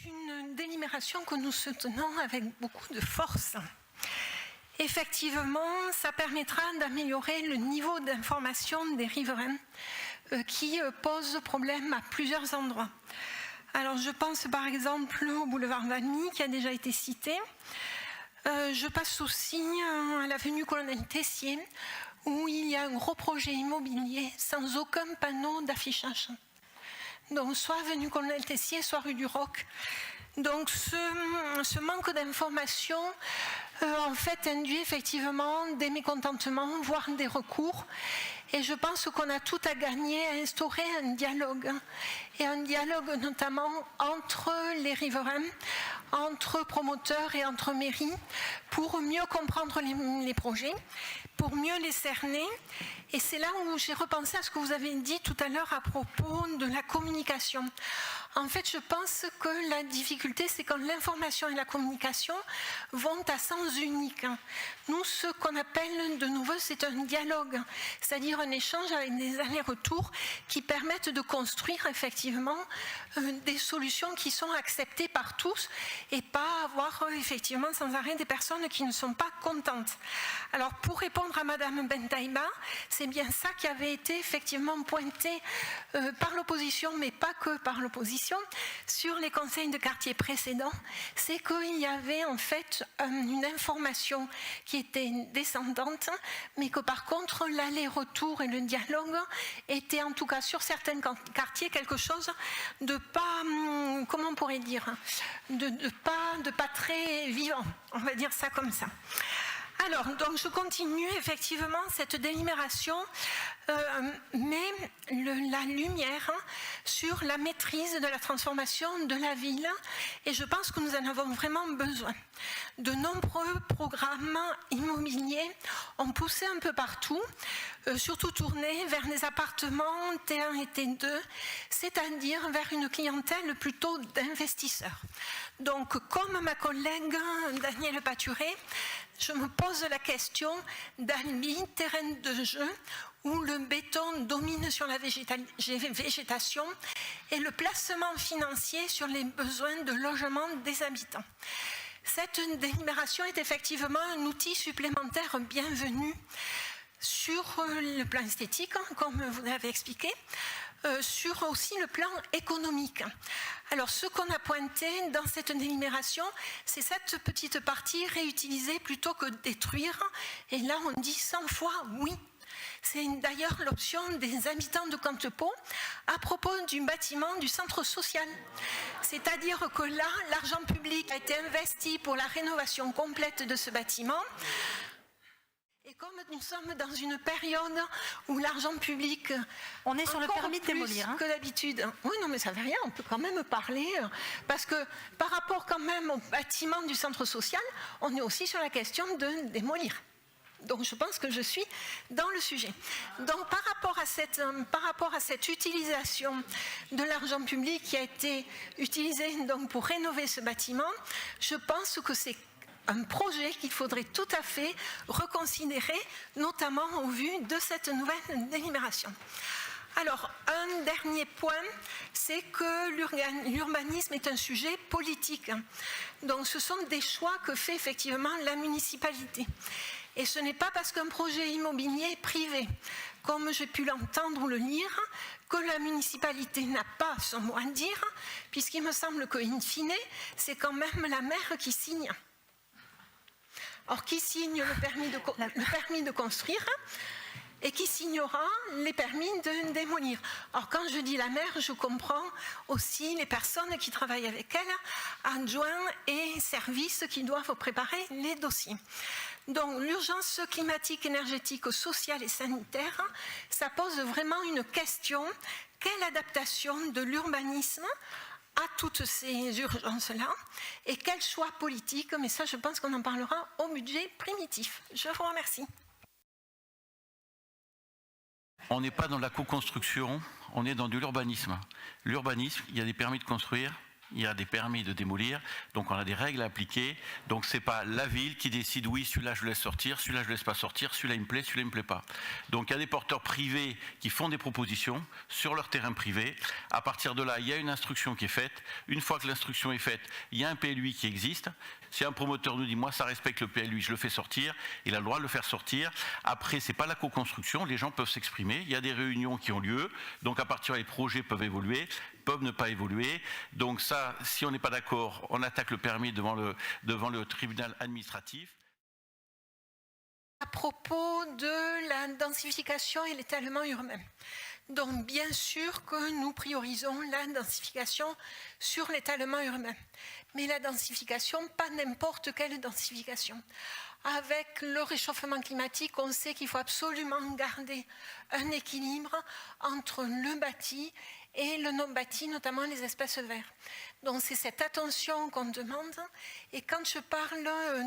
une délibération que nous soutenons avec beaucoup de force. Effectivement, ça permettra d'améliorer le niveau d'information des riverains qui pose problème à plusieurs endroits. Alors, je pense par exemple au boulevard Valmy qui a déjà été cité. Je passe aussi à l'avenue Colonel Tessier où il y a un gros projet immobilier sans aucun panneau d'affichage. Donc, soit avenue Colonel Tessier, soit rue du Roc. Donc, ce manque d'information, en fait, induit effectivement des mécontentements, voire des recours. Et je pense qu'on a tout à gagner à instaurer un dialogue. Et un dialogue notamment entre les riverains, entre promoteurs et entre mairies, pour mieux comprendre les projets, pour mieux les cerner. Et c'est là où j'ai repensé à ce que vous avez dit tout à l'heure à propos de la communication. En fait, je pense que la difficulté, c'est quand l'information et la communication vont à sens unique. Nous, ce qu'on appelle de nouveau, c'est un dialogue, c'est-à-dire un échange avec des allers-retours qui permettent de construire effectivement des solutions qui sont acceptées par tous et pas avoir effectivement sans arrêt des personnes qui ne sont pas contentes. Alors, pour répondre à Madame Bentaïba, c'est bien ça qui avait été effectivement pointé par l'opposition, mais pas que par l'opposition, sur les conseils de quartier précédents, c'est qu'il y avait en fait une information qui était descendante, mais que par contre l'aller-retour et le dialogue étaient en tout cas sur certains quartiers quelque chose de pas, comment on pourrait dire, de pas très vivant, on va dire ça comme ça. Alors, donc je continue effectivement cette délibération, met la lumière sur la maîtrise de la transformation de la ville et je pense que nous en avons vraiment besoin. De nombreux programmes immobiliers ont poussé un peu partout, surtout tournés vers des appartements T1 et T2, c'est-à-dire vers une clientèle plutôt d'investisseurs. Donc, comme ma collègue Danielle Paturet, je me pose la question d'Albi, terrain de jeu, où le béton domine sur la végétation et le placement financier sur les besoins de logement des habitants. Cette délibération est effectivement un outil supplémentaire bienvenu sur le plan esthétique, comme vous l'avez expliqué, sur aussi le plan économique. Alors, ce qu'on a pointé dans cette délibération, c'est cette petite partie réutilisée plutôt que détruire. Et là, on dit 100 fois oui. C'est d'ailleurs l'option des habitants de Cantepeau à propos du bâtiment du centre social. C'est-à-dire que là, l'argent public a été investi pour la rénovation complète de ce bâtiment. Et comme nous sommes dans une période où l'argent public... On est sur le permis de démolir. Que d'habitude. Oui, non, mais ça ne fait rien, on peut quand même parler. Parce que par rapport quand même au bâtiment du centre social, on est aussi sur la question de démolir. Donc je pense que je suis dans le sujet. Donc par rapport à cette utilisation de l'argent public qui a été utilisé donc, pour rénover ce bâtiment, je pense que c'est un projet qu'il faudrait tout à fait reconsidérer, notamment au vu de cette nouvelle délibération. Alors, un dernier point, c'est que l'urbanisme est un sujet politique. Donc, ce sont des choix que fait effectivement la municipalité. Et ce n'est pas parce qu'un projet immobilier est privé, comme j'ai pu l'entendre ou le lire, que la municipalité n'a pas son mot à dire, puisqu'il me semble qu'in fine, c'est quand même la maire qui signe. Or, qui signe le permis de construire et qui signera les permis de démolir. Or, quand je dis la maire, je comprends aussi les personnes qui travaillent avec elle, adjoints et services qui doivent préparer les dossiers. Donc, l'urgence climatique, énergétique, sociale et sanitaire, ça pose vraiment une question. Quelle adaptation de l'urbanisme à toutes ces urgences-là et quel choix politique, mais ça je pense qu'on en parlera au budget primitif. Je vous remercie. On n'est pas dans la co-construction, on est dans de l'urbanisme. L'urbanisme, il y a des permis de construire, il y a des permis de démolir, donc on a des règles à appliquer. Donc c'est pas la ville qui décide oui, celui-là je laisse sortir, celui-là je laisse pas sortir, celui-là il me plaît, celui-là il me plaît pas. Donc il y a des porteurs privés qui font des propositions sur leur terrain privé. À partir de là, il y a une instruction qui est faite. Une fois que l'instruction est faite, il y a un PLUI qui existe. Si un promoteur nous dit moi ça respecte le PLUI, je le fais sortir, il a le droit de le faire sortir. Après c'est pas la co-construction, les gens peuvent s'exprimer, il y a des réunions qui ont lieu, donc à partir de là les projets peuvent évoluer, peuvent ne pas évoluer. Donc ça, si on n'est pas d'accord, on attaque le permis devant le tribunal administratif. À propos de la densification et l'étalement urbain. Donc bien sûr que nous priorisons la densification sur l'étalement urbain. Mais la densification, pas n'importe quelle densification. Avec le réchauffement climatique, on sait qu'il faut absolument garder un équilibre entre le bâti et le non-bâti, notamment les espaces verts. Donc c'est cette attention qu'on demande. Et quand je parle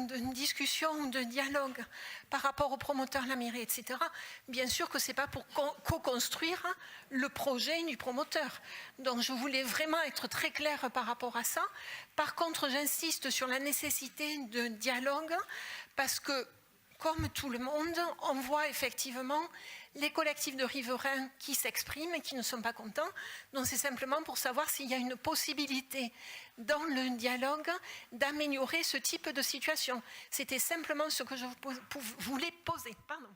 de discussion ou de dialogue par rapport aux promoteurs, la mairie, etc., bien sûr que ce n'est pas pour co-construire le projet du promoteur. Donc je voulais vraiment être très claire par rapport à ça. Par contre, j'insiste sur la nécessité de dialogue parce que, comme tout le monde, on voit effectivement les collectifs de riverains qui s'expriment et qui ne sont pas contents. Donc c'est simplement pour savoir s'il y a une possibilité dans le dialogue d'améliorer ce type de situation. C'était simplement ce que je voulais poser. Pardon.